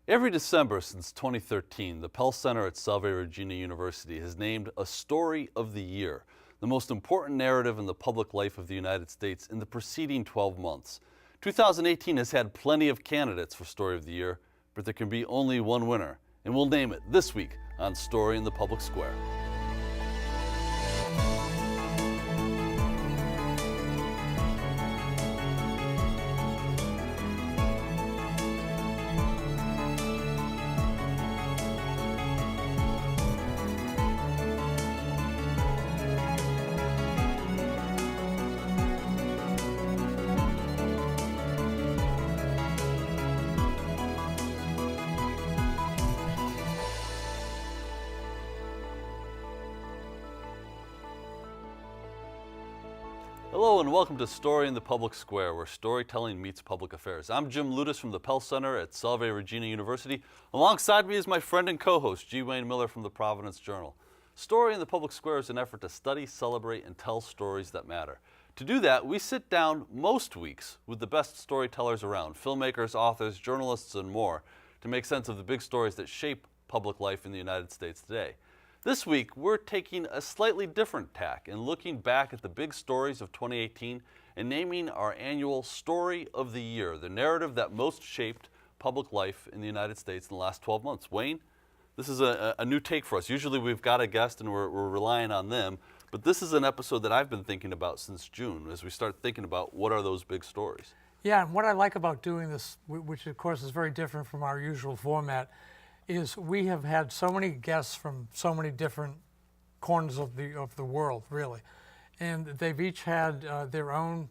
Every December since 2013, the Pell Center at Salve Regina University has named a Story of the Year, the most important narrative in the public life of the United States in the preceding 12 months. 2018 has had plenty of candidates for Story of the Year, but there can be only one winner, and we'll name it this week on Story in the Public Square. Hello and welcome to Story in the Public Square, where storytelling meets public affairs. I'm Jim Ludis from the Pell Center at Salve Regina University. Alongside me is my friend and co-host, G. Wayne Miller from the Providence Journal. Story in the Public Square is an effort to study, celebrate, and tell stories that matter. To do that, we sit down most weeks with the best storytellers around, filmmakers, authors, journalists, and more, to make sense of the big stories that shape public life in the United States today. This week, we're taking a slightly different tack and looking back at the big stories of 2018 and naming our annual Story of the Year, the narrative that most shaped public life in the United States in the last 12 months. Wayne, this is a new take for us. Usually we've got a guest and we're relying on them, but this is an episode that I've been thinking about since June as we start thinking about what are those big stories. Yeah, and what I like about doing this, which of course is very different from our usual format, is we have had so many guests from so many different corners of the world, really. And they've each had their own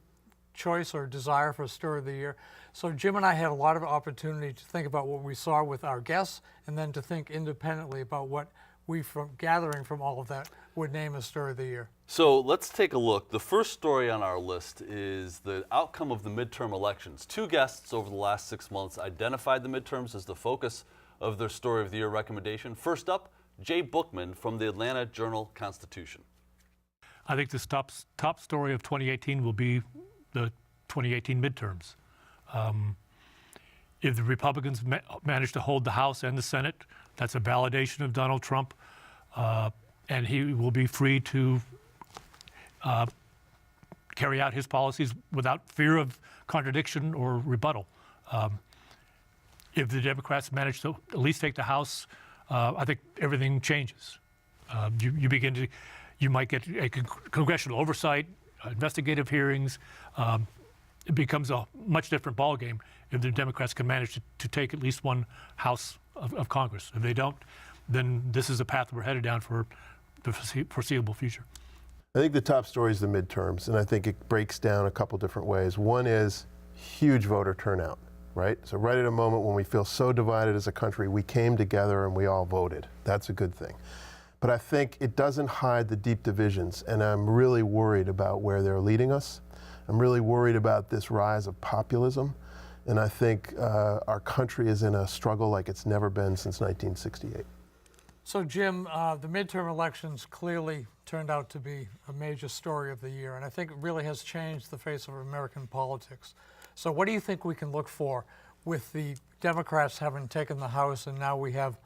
choice or desire for a Story of the Year. So Jim and I had a lot of opportunity to think about what we saw with our guests and then to think independently about what we, from gathering from all of that, would name a Story of the Year. So let's take a look. The first story on our list is the outcome of the midterm elections. Two guests over the last 6 months identified the midterms as the focus of their Story of the Year recommendation. First up, Jay Bookman from the Atlanta Journal-Constitution. I think this top story of 2018 will be the 2018 midterms. If the Republicans manage to hold the House and the Senate, that's a validation of Donald Trump, and he will be free to carry out his policies without fear of contradiction or rebuttal. If the Democrats manage to at least take the House, I think everything changes. You might get a congressional oversight, investigative hearings. It becomes a much different ballgame if the Democrats can manage to take at least one House of Congress. If they don't, then this is the path we're headed down for the foreseeable future. I think the top story is the midterms, and I think it breaks down a couple different ways. One is huge voter turnout. Right? So right at a moment when we feel so divided as a country, we came together and we all voted. That's a good thing. But I think it doesn't hide the deep divisions, and I'm really worried about where they're leading us. I'm really worried about this rise of populism, and I think our country is in a struggle like it's never been since 1968. So Jim, the midterm elections clearly turned out to be a major story of the year, and I think it really has changed the face of American politics. So what do you think we can look for with the Democrats having taken the House and now we have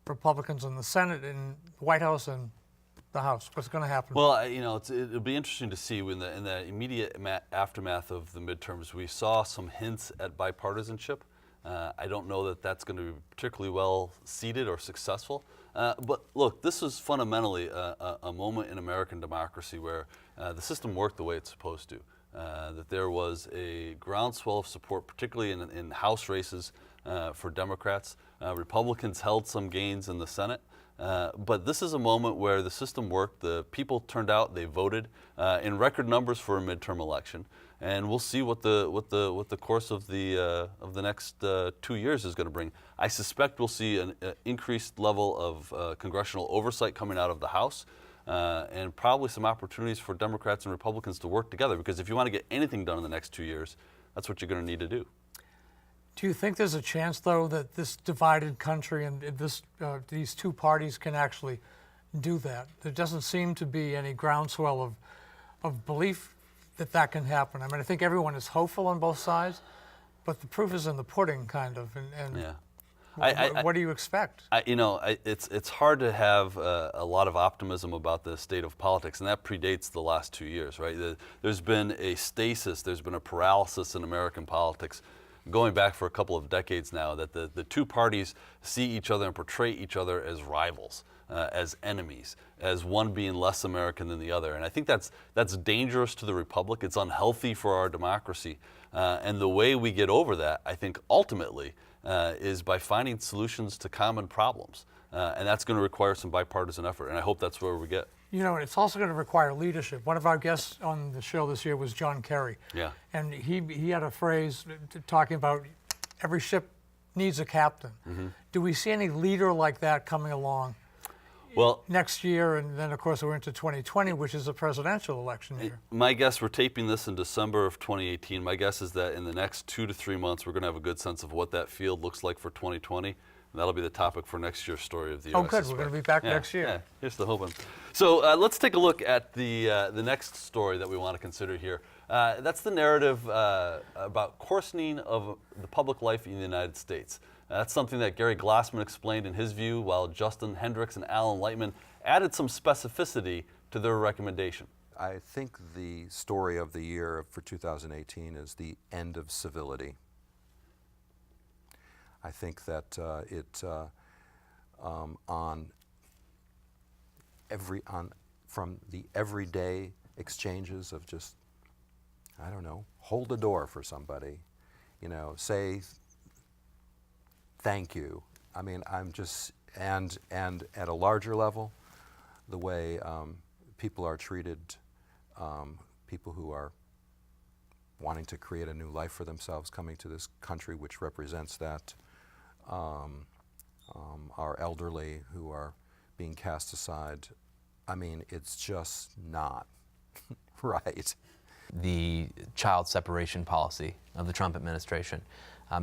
Republicans in the Senate and the White House and the House? What's going to happen? Well, you know, it'll be interesting to see in the immediate aftermath of the midterms. We saw some hints at bipartisanship. I don't know that that's going to be particularly well seated or successful. But look, this is fundamentally a moment in American democracy where the system worked the way it's supposed to. That there was a groundswell of support, particularly in House races for Democrats. Republicans held some gains in the Senate. But this is a moment where the system worked. The people turned out, they voted in record numbers for a midterm election. And we'll see what the course of the next 2 years is going to bring. I suspect we'll see an increased level of congressional oversight coming out of the House. And probably some opportunities for Democrats and Republicans to work together, because if you want to get anything done in the next 2 years, that's what you're going to need to do. Do you think there's a chance, though, that this divided country and these two parties can actually do that? There doesn't seem to be any groundswell of belief that can happen. I mean, I think everyone is hopeful on both sides, but the proof is in the pudding, kind of. And yeah. What do you expect? It's hard to have a lot of optimism about the state of politics, and that predates the last 2 years, right? There's been a stasis, there's been a paralysis in American politics going back for a couple of decades now, that the two parties see each other and portray each other as rivals, as enemies, as one being less American than the other. And I think that's dangerous to the republic. It's unhealthy for our democracy. And the way we get over that, I think, ultimately, is by finding solutions to common problems. And that's going to require some bipartisan effort, and I hope that's where we get. You know, it's also going to require leadership. One of our guests on the show this year was John Kerry. Yeah. And he had a phrase talking about every ship needs a captain. Mm-hmm. Do we see any leader like that coming along next year? And then, of course, we're into 2020, which is a presidential election year. My guess, we're taping this in December of 2018. My guess is that in the next 2 to 3 months, we're going to have a good sense of what that field looks like for 2020. And that'll be the topic for next year's story of the year. Oh, good. We're going to be back next year. Yeah, here's the hoping. So let's take a look at the next story that we want to consider here. That's the narrative about coarsening of the public life in the United States. That's something that Gary Glassman explained in his view, while Justin Hendricks and Alan Lightman added some specificity to their recommendation. I think the story of the year for 2018 is the end of civility. I think that from the everyday exchanges of just, I don't know, hold a door for somebody, say thank you. I mean, and at a larger level, the way people are treated, people who are wanting to create a new life for themselves, coming to this country which represents that, our elderly who are being cast aside. I mean, it's just not right. The child separation policy of the Trump administration.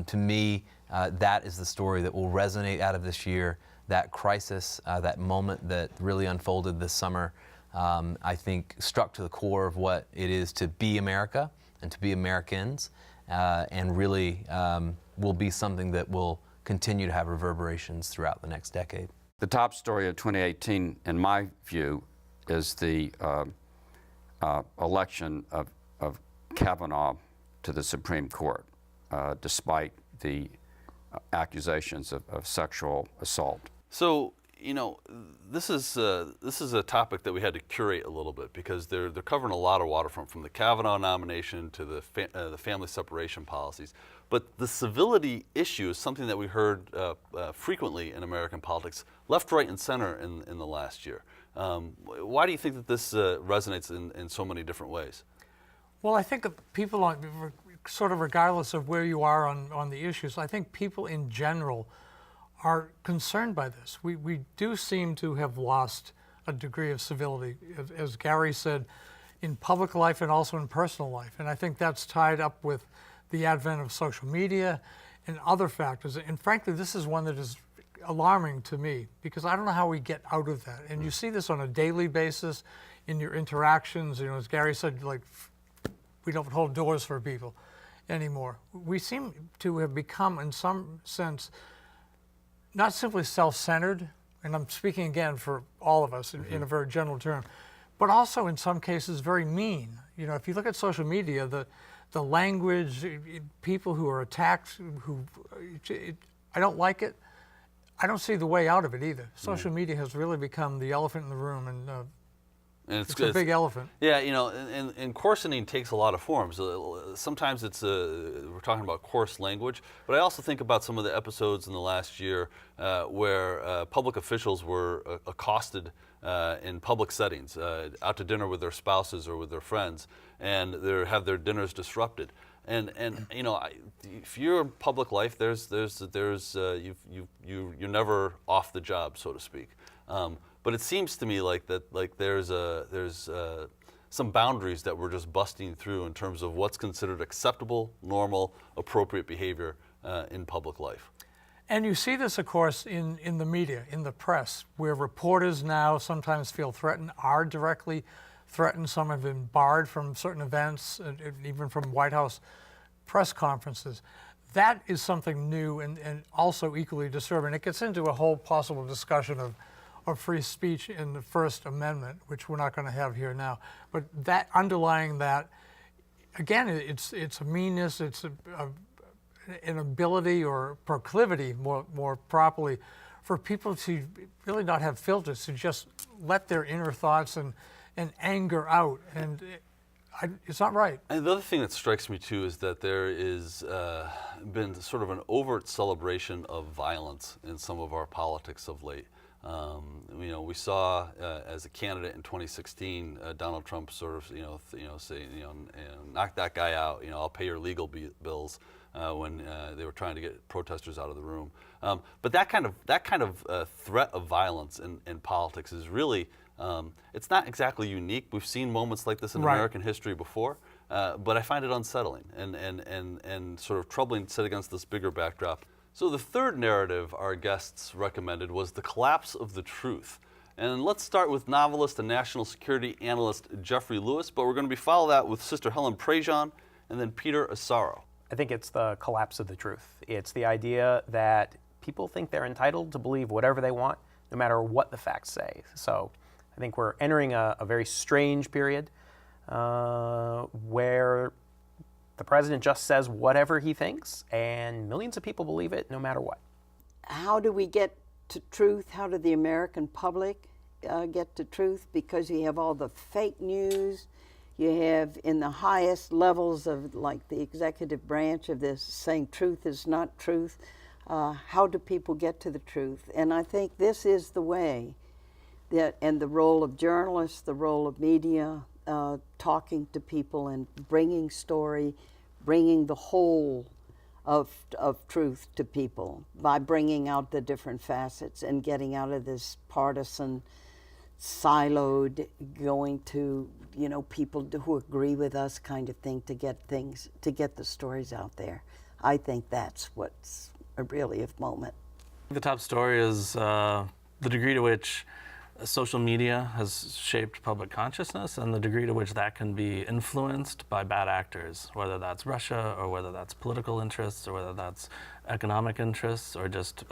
To me, that is the story that will resonate out of this year. That crisis, that moment that really unfolded this summer, I think struck to the core of what it is to be America and to be Americans, and really will be something that will continue to have reverberations throughout the next decade. The top story of 2018, in my view, is the election of Kavanaugh to the Supreme Court, despite the accusations of sexual assault. So, this is a topic that we had to curate a little bit because they're covering a lot of waterfront, from the Kavanaugh nomination to the family separation policies. But the civility issue is something that we heard frequently in American politics, left, right, and center in the last year. Why do you think that this resonates in so many different ways? Well, I think people, sort of regardless of where you are on the issues, I think people in general are concerned by this. We do seem to have lost a degree of civility, as Gary said, in public life and also in personal life. And I think that's tied up with the advent of social media and other factors. And frankly, this is one that is alarming to me because I don't know how we get out of that. And you see this on a daily basis in your interactions. As Gary said, like, we don't hold doors for people anymore. We seem to have become, in some sense, not simply self-centered, and I'm speaking again for all of us in a very general term, but also in some cases very mean. If you look at social media, the language, people who are attacked, I don't like it. I don't see the way out of it either. Social media has really become the elephant in the room, and it's a big elephant. Yeah, and coarsening takes a lot of forms. Sometimes we're talking about coarse language, but I also think about some of the episodes in the last year where public officials were accosted in public settings, out to dinner with their spouses or with their friends, and have their dinners disrupted. And if you're in public life, you're never off the job, so to speak. But it seems to me like there's some boundaries that we're just busting through in terms of what's considered acceptable, normal, appropriate behavior in public life. And you see this, of course, in the media, in the press, where reporters now sometimes feel threatened, are directly threatened. Some have been barred from certain events, and even from White House press conferences. that is something new and also equally disturbing. It gets into a whole possible discussion of free speech in the First Amendment, which we're not going to have here now. But that underlying that, again, it's a meanness, it's an ability or proclivity, more properly, for people to really not have filters, to just let their inner thoughts and anger out. And it's not right. And the other thing that strikes me too is that there is been sort of an overt celebration of violence in some of our politics of late. We saw as a candidate in 2016, Donald Trump sort of say knock that guy out. I'll pay your legal bills when they were trying to get protesters out of the room. But that kind of threat of violence in politics is really. It's not exactly unique. We've seen moments like this in American history before, but I find it unsettling and sort of troubling set against this bigger backdrop. So the third narrative our guests recommended was the collapse of the truth. And let's start with novelist and national security analyst Jeffrey Lewis, but we're going to follow that with Sister Helen Prejean and then Peter Asaro. I think it's the collapse of the truth. It's the idea that people think they're entitled to believe whatever they want, no matter what the facts say. So I think we're entering a very strange period where the president just says whatever he thinks, and millions of people believe it no matter what. How do we get to truth? How do the American public get to truth? Because you have all the fake news. You have in the highest levels of like the executive branch of this saying truth is not truth. How do people get to the truth? And I think this is the way. And the role of journalists, the role of media, talking to people and bringing story, bringing the whole of truth to people by bringing out the different facets and getting out of this partisan, siloed, going to people who agree with us kind of thing to get the stories out there. I think that's what's really a moment. The top story is the degree to which social media has shaped public consciousness and the degree to which that can be influenced by bad actors, whether that's Russia or whether that's political interests or whether that's economic interests or just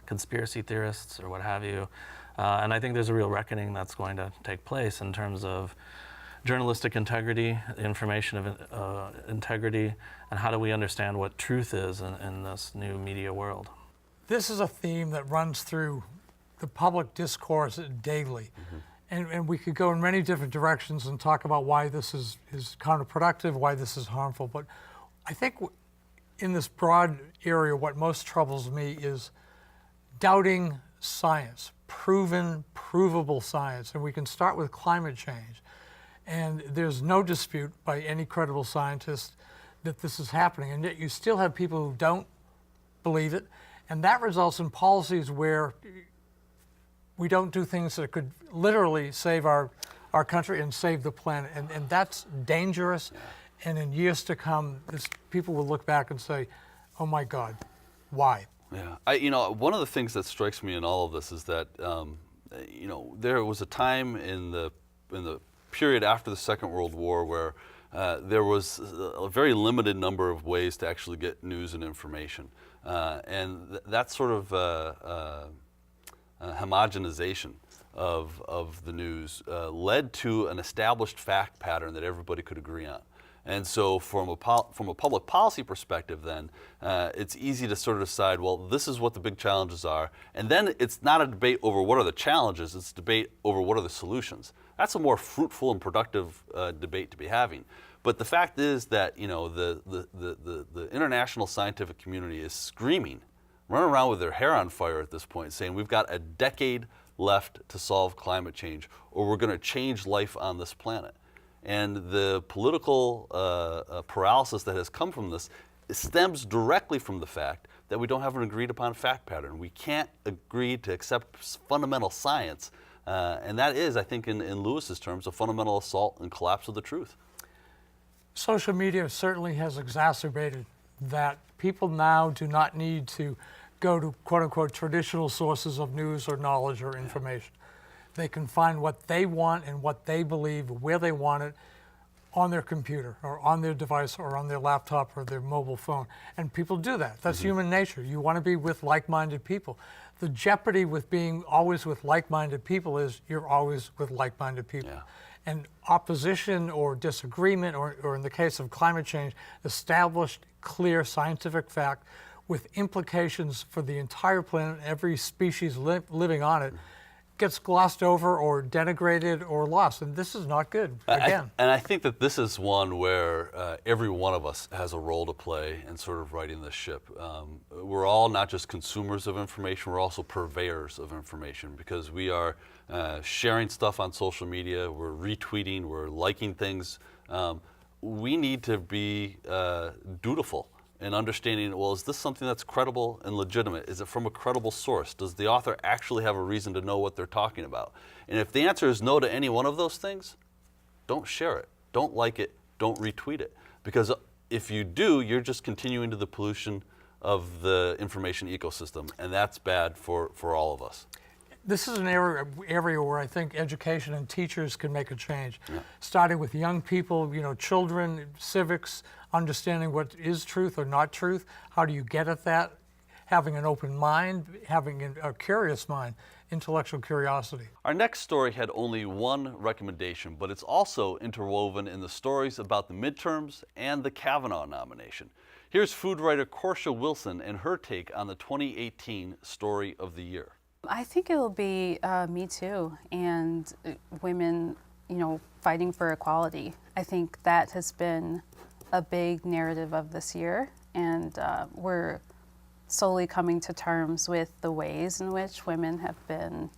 conspiracy theorists or what have you. And I think there's a real reckoning that's going to take place in terms of journalistic integrity, information of integrity, and how do we understand what truth is in this new media world. This is a theme that runs through the public discourse daily. And we could go in many different directions and talk about why this is counterproductive, why this is harmful. But I think in this broad area, what most troubles me is doubting science, provable science. And we can start with climate change. And there's no dispute by any credible scientist that this is happening. And yet you still have people who don't believe it. And that results in policies where we don't do things that could literally save our country and save the planet. And that's dangerous. And in years to come, people will look back and say, oh my God, why? Yeah, one of the things that strikes me in all of this is that, there was a time in the period after the Second World War where there was a very limited number of ways to actually get news and information. And that sort of homogenization of the news led to an established fact pattern that everybody could agree on. And so from a public policy perspective then, it's easy to sort of decide, well, this is what the big challenges are. And then it's not a debate over what are the challenges, it's a debate over what are the solutions. That's a more fruitful and productive debate to be having. But the fact is that, the international scientific community is screaming, running around with their hair on fire at this point, saying we've got a decade left to solve climate change, or we're going to change life on this planet. And the political paralysis that has come from this stems directly from the fact that we don't have an agreed upon fact pattern. We can't agree to accept fundamental science. And that is, I think, in Lewis's terms, a fundamental assault and collapse of the truth. Social media certainly has exacerbated that. People now do not need to go to quote-unquote traditional sources of news or knowledge or information. They can find what they want and what they believe, where they want it, on their computer or on their device or on their laptop or their mobile phone. And people do that. That's human nature. You want to be with like-minded people. The jeopardy with being always with like-minded people is you're always with like-minded people. Yeah. And opposition or disagreement, or in the case of climate change, established clear scientific fact with implications for the entire planet, every species living on it, gets glossed over or denigrated or lost. And this is not good, again. And I think that this is one where every one of us has a role to play in sort of righting this ship. We're all not just consumers of information, we're also purveyors of information, because we are sharing stuff on social media, we're retweeting, we're liking things. We need to be dutiful in understanding, well, is this something that's credible and legitimate? Is it from a credible source? Does the author actually have a reason to know what they're talking about? And if the answer is no to any one of those things, don't share it, don't like it, don't retweet it. Because if you do, you're just continuing to the pollution of the information ecosystem, and that's bad for all of us. This is an area where I think education and teachers can make a change, starting with young people, children, civics, understanding what is truth or not truth. How do you get at that? Having an open mind, having a curious mind, intellectual curiosity. Our next story had only one recommendation, but it's also interwoven in the stories about the midterms and the Kavanaugh nomination. Here's food writer Portia Wilson and her take on the 2018 Story of the Year. I think it will be MeToo and women, fighting for equality. I think that has been a big narrative of this year, and we're slowly coming to terms with the ways in which women have been,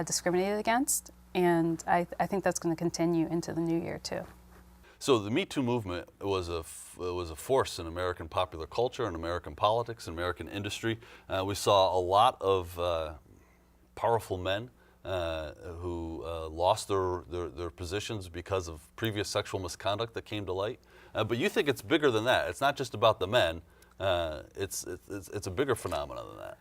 discriminated against, and I think that's going to continue into the new year too. So the MeToo movement was a force in American popular culture and American politics and American industry. We saw a lot of powerful men who lost their positions because of previous sexual misconduct that came to light. But you think it's bigger than that. It's not just about the men. It's a bigger phenomenon than that.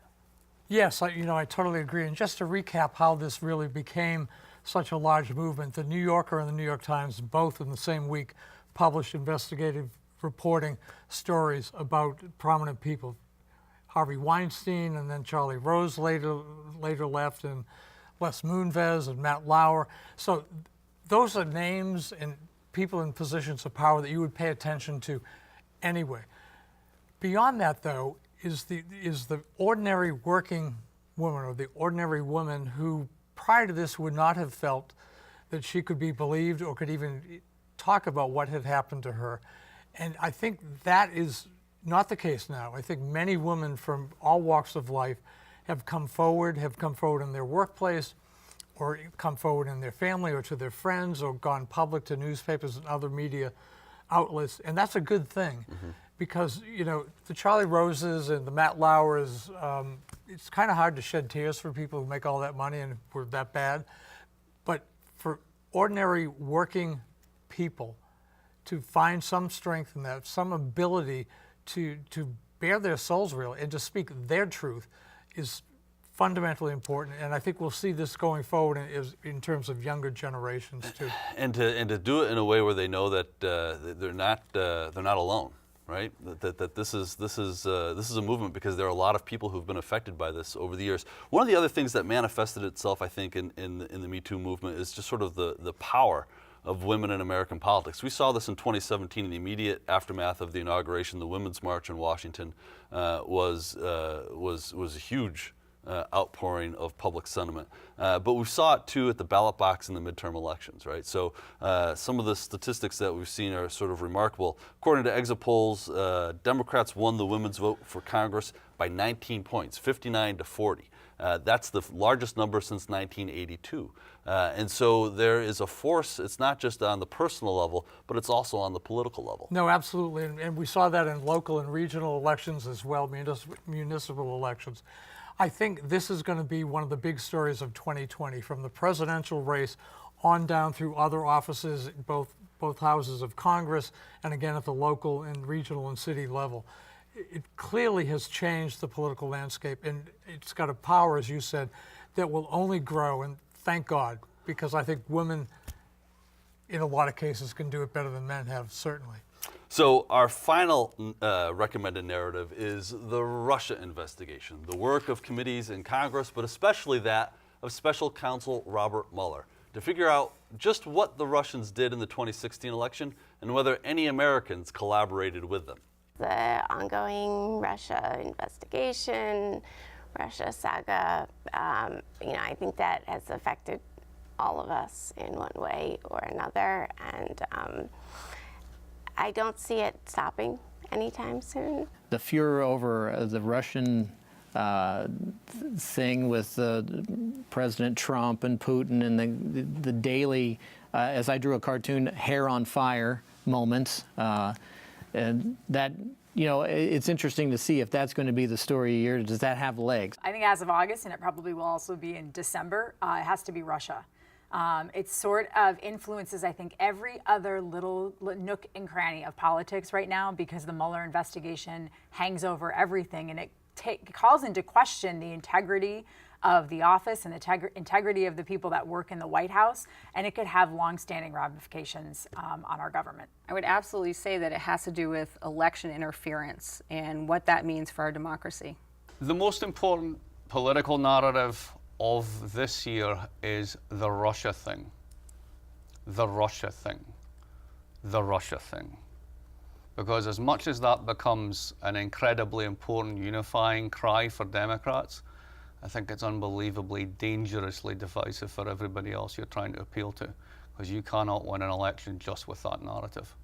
Yes, I totally agree. And just to recap how this really became such a large movement, the New Yorker and the New York Times, both in the same week, published investigative reporting stories about prominent people. Harvey Weinstein, and then Charlie Rose later left, and Les Moonves and Matt Lauer. So those are names and people in positions of power that you would pay attention to anyway. Beyond that, though, is the ordinary working woman, or the ordinary woman who prior to this would not have felt that she could be believed or could even talk about what had happened to her. And I think that is not the case now. I think many women from all walks of life have come forward in their workplace, or come forward in their family or to their friends, or gone public to newspapers and other media outlets. And that's a good thing. Because, the Charlie Roses and the Matt Lauers, it's kind of hard to shed tears for people who make all that money and were that bad. But for ordinary working people to find some strength in that, some ability to bare their souls really and to speak their truth is fundamentally important. And I think we'll see this going forward in terms of younger generations too. And to do it in a way where they know that they're not alone. Right? That this is a movement, because there are a lot of people who've been affected by this over the years. One of the other things that manifested itself, I think, in the Me Too movement is just sort of the power of women in American politics. We saw this in 2017 in the immediate aftermath of the inauguration. The Women's March in Washington was a huge outpouring of public sentiment. But we saw it too at the ballot box in the midterm elections, right? So some of the statistics that we've seen are sort of remarkable. According to exit polls, Democrats won the women's vote for Congress by 19 points, 59 to 40. That's the largest number since 1982. And so there is a force. It's not just on the personal level, but it's also on the political level. No, absolutely. And we saw that in local and regional elections as well, municipal elections. I think this is going to be one of the big stories of 2020, from the presidential race on down through other offices, both houses of Congress, and again at the local and regional and city level. It clearly has changed the political landscape, and it's got a power, as you said, that will only grow, and thank God, because I think women in a lot of cases, can do it better than men have, certainly. So our final recommended narrative is the Russia investigation, the work of committees in Congress, but especially that of Special Counsel Robert Mueller, to figure out just what the Russians did in the 2016 election and whether any Americans collaborated with them. The ongoing Russia investigation, Russia saga, I think that has affected all of us in one way or another, and I don't see it stopping anytime soon. The furor over the Russian thing with President Trump and Putin and the daily, as I drew a cartoon, hair on fire moments, and that, it's interesting to see if that's going to be the story of the year. Does that have legs? I think as of August, and it probably will also be in December, it has to be Russia. It sort of influences, I think, every other little nook and cranny of politics right now, because the Mueller investigation hangs over everything, and it calls into question the integrity of the office and the integrity of the people that work in the White House, and it could have long-standing ramifications on our government. I would absolutely say that it has to do with election interference and what that means for our democracy. The most important political narrative of this year is the Russia thing. The Russia thing. The Russia thing. Because as much as that becomes an incredibly important unifying cry for Democrats, I think it's unbelievably dangerously divisive for everybody else you're trying to appeal to, because you cannot win an election just with that narrative.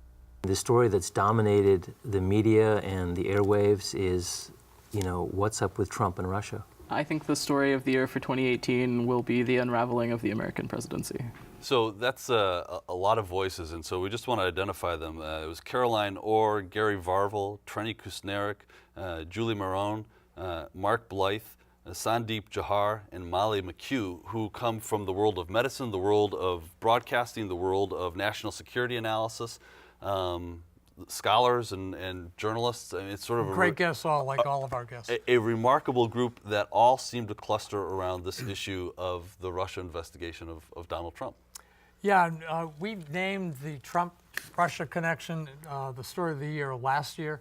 The story that's dominated the media and the airwaves is, what's up with Trump and Russia? I think the story of the year for 2018 will be the unraveling of the American presidency. So that's a lot of voices, and so we just want to identify them. It was Caroline Orr, Gary Varvel, Trenny Kusnerik, Julie Marone, Mark Blythe, Sandeep Johar, and Molly McHugh, who come from the world of medicine, the world of broadcasting, the world of national security analysis, scholars and journalists. I mean, it's sort of great guests, like all of our guests. A remarkable group that all seem to cluster around this issue of the Russia investigation of Donald Trump. Yeah, we named the Trump-Russia connection the story of the year last year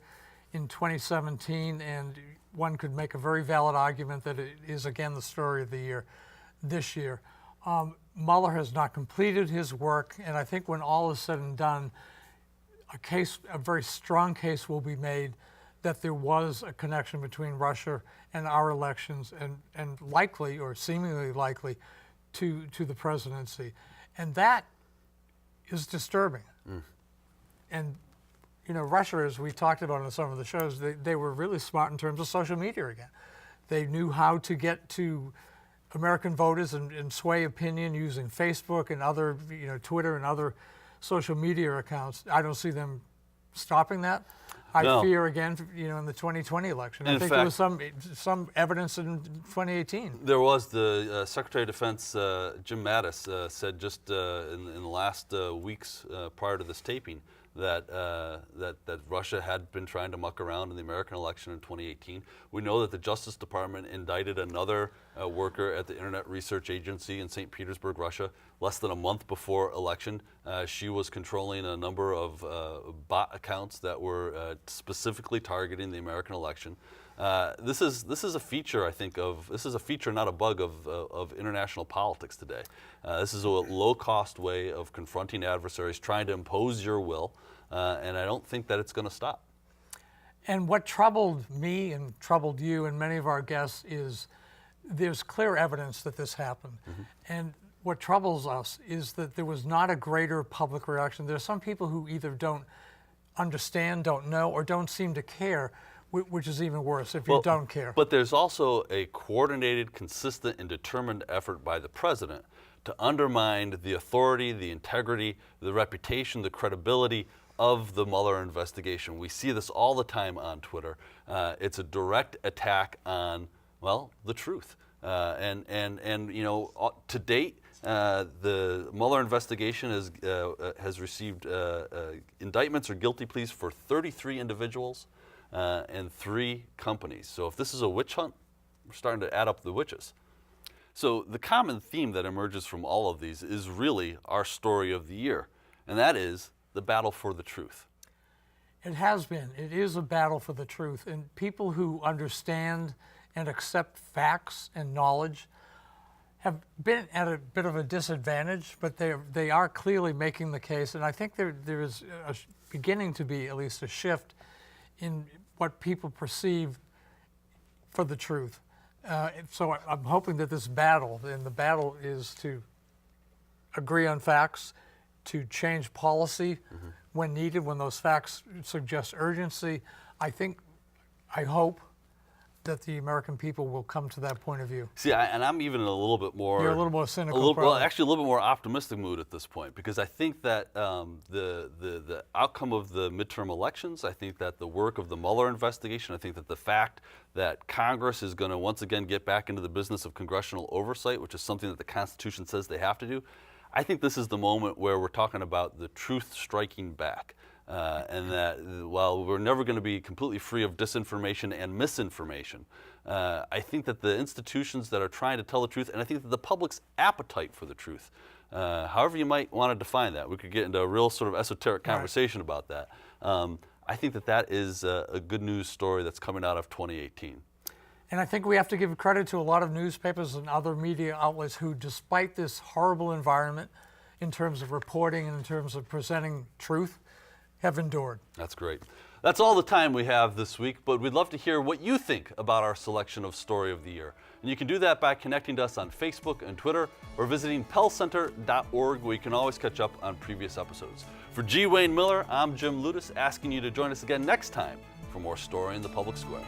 in 2017, and one could make a very valid argument that it is again the story of the year this year. Mueller has not completed his work, and I think when all is said and done, a very strong case will be made that there was a connection between Russia and our elections, and likely, or seemingly likely, to the presidency. And that is disturbing. And Russia, as we talked about in some of the shows, they were really smart in terms of social media again. They knew how to get to American voters and sway opinion using Facebook and other, Twitter and other social media accounts. I don't see them stopping that. I fear again, in the 2020 election. I think there was some evidence in 2018. There was. The Secretary of Defense, Jim Mattis, said just in the last weeks prior to this taping that Russia had been trying to muck around in the American election in 2018. We know that the Justice Department indicted another worker at the Internet Research Agency in St. Petersburg, Russia, less than a month before election. She was controlling a number of bot accounts that were specifically targeting the American election. This is a feature, I think, not a bug of international politics today. This is a low-cost way of confronting adversaries, trying to impose your will, and I don't think that it's going to stop. And what troubled me and troubled you and many of our guests is there's clear evidence that this happened. And what troubles us is that there was not a greater public reaction. There are some people who either don't understand, don't know, or don't seem to care, which is even worse if you don't care. But there's also a coordinated, consistent, and determined effort by the president to undermine the authority, the integrity, the reputation, the credibility of the Mueller investigation. We see this all the time on Twitter. It's a direct attack on, the truth. And to date, the Mueller investigation has received indictments or guilty pleas for 33 individuals and 3 companies. So if this is a witch hunt, we're starting to add up the witches. So the common theme that emerges from all of these is really our story of the year. and that is the battle for the truth. It has been. It is a battle for the truth. And people who understand and accept facts and knowledge have been at a bit of a disadvantage, but they are clearly making the case. And I think there is beginning to be at least a shift in what people perceive for the truth. So I'm hoping that this battle, and the battle is to agree on facts, to change policy when needed, when those facts suggest urgency. I hope that the American people will come to that point of view. See, and I'm even in a little bit more... You're a little more cynical, probably. Actually a little bit more optimistic mood at this point, because I think that the outcome of the midterm elections, I think that the work of the Mueller investigation, I think that the fact that Congress is going to once again get back into the business of congressional oversight, which is something that the Constitution says they have to do, I think this is the moment where we're talking about the truth striking back. And that while we're never going to be completely free of disinformation and misinformation, I think that the institutions that are trying to tell the truth, and I think that the public's appetite for the truth, however you might want to define that, we could get into a real sort of esoteric conversation about that. I think that that is a good news story that's coming out of 2018. And I think we have to give credit to a lot of newspapers and other media outlets who, despite this horrible environment in terms of reporting and in terms of presenting truth, have endured. That's great. That's all the time we have this week, but we'd love to hear what you think about our selection of Story of the Year. And you can do that by connecting to us on Facebook and Twitter, or visiting pellcenter.org, where you can always catch up on previous episodes. For G. Wayne Miller, I'm Jim Ludis, asking you to join us again next time for more Story in the Public Square.